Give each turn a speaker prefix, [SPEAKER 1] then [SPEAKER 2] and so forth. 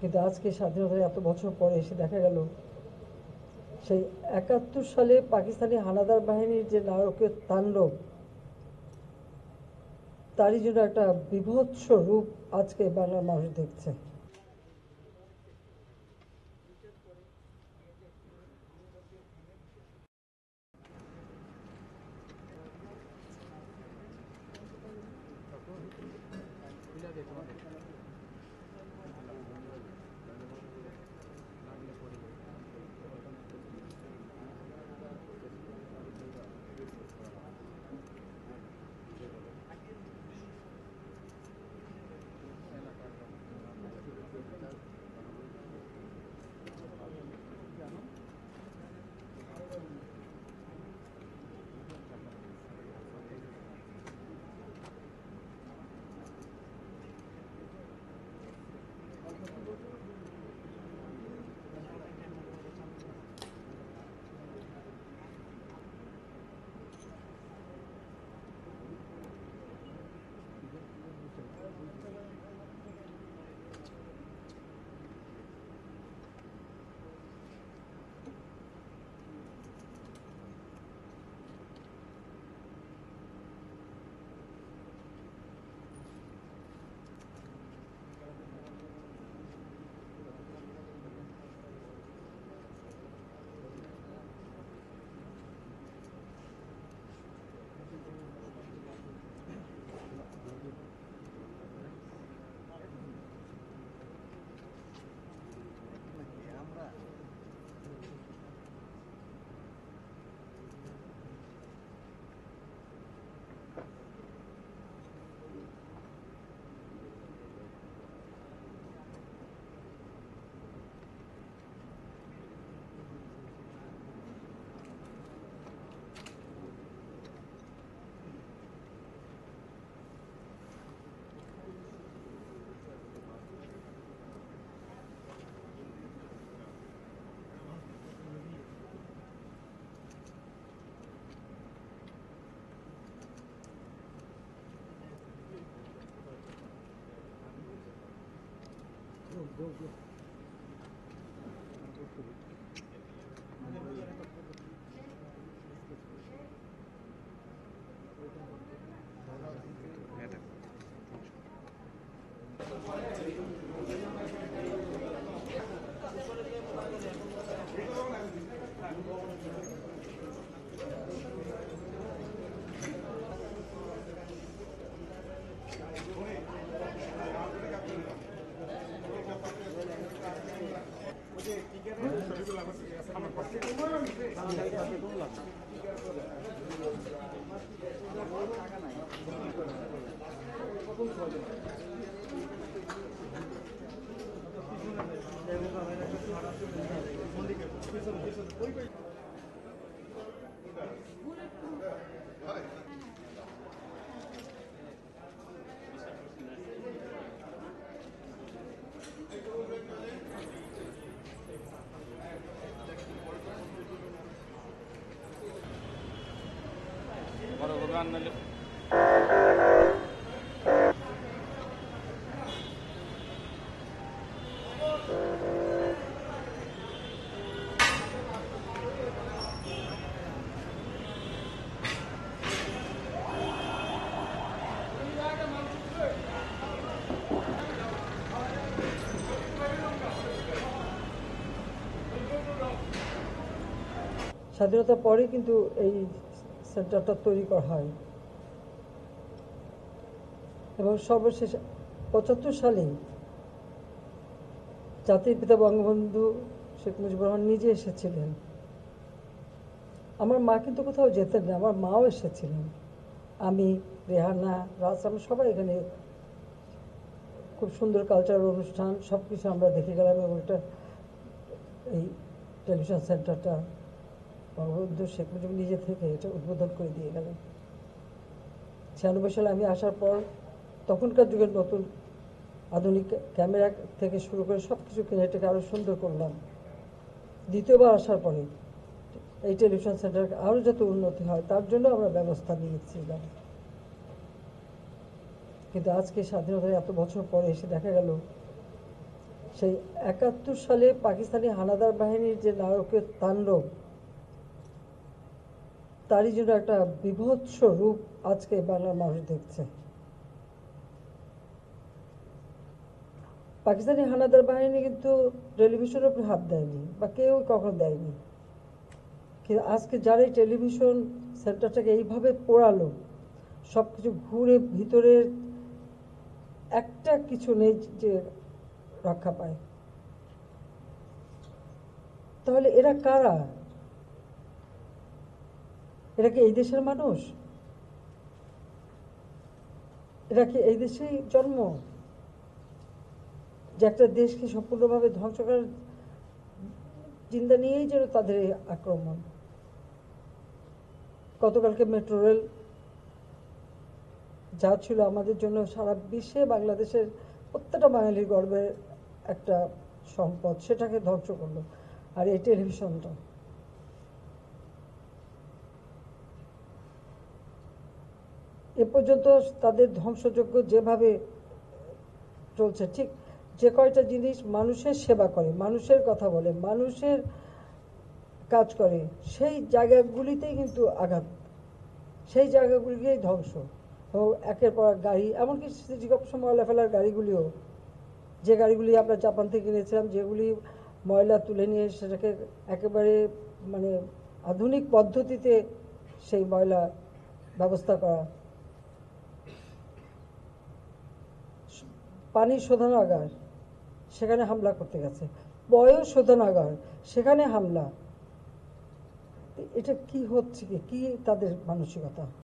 [SPEAKER 1] কিন্তু আজকে স্বাধীনতার এত বছর পরে এসে দেখা গেল সেই ৭১ সালে পাকিস্তানি হানাদার বাহিনীর যে নারকীয় তাণ্ডব, তারই জন্য একটা বীভৎস রূপ আজকে বাংলার মানুষ দেখছে। স্বাধীনতার পরে কিন্তু এই সেন্টারটা তৈরি করা হয় এবং সর্বশেষ ৭৫ সালে জাতির পিতা বঙ্গবন্ধু শেখ মুজিবুর রহমান নিজে এসেছিলেন। আমার মা কিন্তু কোথাও যেতেন না, আমার মাও এসেছিলেন। আমি, রেহানা, রাজ, আমরা সবাই এখানে খুব সুন্দর কালচারাল অনুষ্ঠান সব কিছু আমরা দেখে গেলাম এবং এটা এই টেলিভিশন সেন্টারটা বঙ্গবন্ধু শেখ মুজিব নিজে থেকে এটা উদ্বোধন করে দিয়ে গেলেন। ৯৬ সালে আমি আসার পর তখনকার যুগের নতুন আধুনিক ক্যামেরা থেকে শুরু করে সব কিছু কিনে এটাকে আরও সুন্দর করলাম। দ্বিতীয়বার আসার পরে এই টেলিভিশন সেন্টার আরও যত উন্নতি হয় তার জন্য আমরা ব্যবস্থা নিয়েছিলাম। কিন্তু আজকে স্বাধীনতার এত বছর পরে এসে দেখা গেল সেই 71 সালে পাকিস্তানি হানাদার বাহিনীর যে নায়কের তাণ্ডব, তারই জন্য একটা বীভৎস রূপ আজকে বাংলার মানুষ দেখছে। পাকিস্তানি হানাদার বাহিনী কিন্তু টেলিভিশনের উপর হাত দেয়নি বা কেউ কখনো দেয়নি, কিন্তু আজকে যারা এই টেলিভিশন সেন্টারটাকে এইভাবে পোড়ালো, সব কিছু ঘুরে ভিতরের একটা কিছু নেই যে রক্ষা পায়, তাহলে এরা কারা? এরা কি এই দেশের মানুষ? এরা কি এই দেশেই জন্ম, যে একটা দেশকে সম্পূর্ণভাবে ধ্বংস করার চিন্তা নিয়েই যেন তাদের এই আক্রমণ? গতকালকে মেট্রো রেল যা ছিল আমাদের জন্য সারা বিশ্বে বাংলাদেশের প্রত্যেকটা বাঙালির গর্বের একটা সম্পদ, সেটাকে ধ্বংস করলো। আর এই টেলিভিশনটা, এ পর্যন্ত তাদের ধ্বংসযজ্ঞ যেভাবে চলছে, ঠিক যে কয়টা জিনিস মানুষের সেবা করে, মানুষের কথা বলে, মানুষের কাজ করে, সেই জায়গাগুলিতেই কিন্তু আঘাত, সেই জায়গাগুলিকেই ধ্বংস। ও একের পর এক গাড়ি, এমনকি ময়লা ফেলার গাড়িগুলিও, যে গাড়িগুলি আমরা জাপান থেকে কিনেছিলাম, যেগুলি ময়লা তুলে নিয়ে সেটাকে একেবারে মানে আধুনিক পদ্ধতিতে সেই ময়লা ব্যবস্থা করা, পানি শোধনাগার সেখানে হামলা করতে গেছে, বয়স শোধনাগার সেখানে হামলা। এটা কি হচ্ছে, কি তাদের মানসিকতা?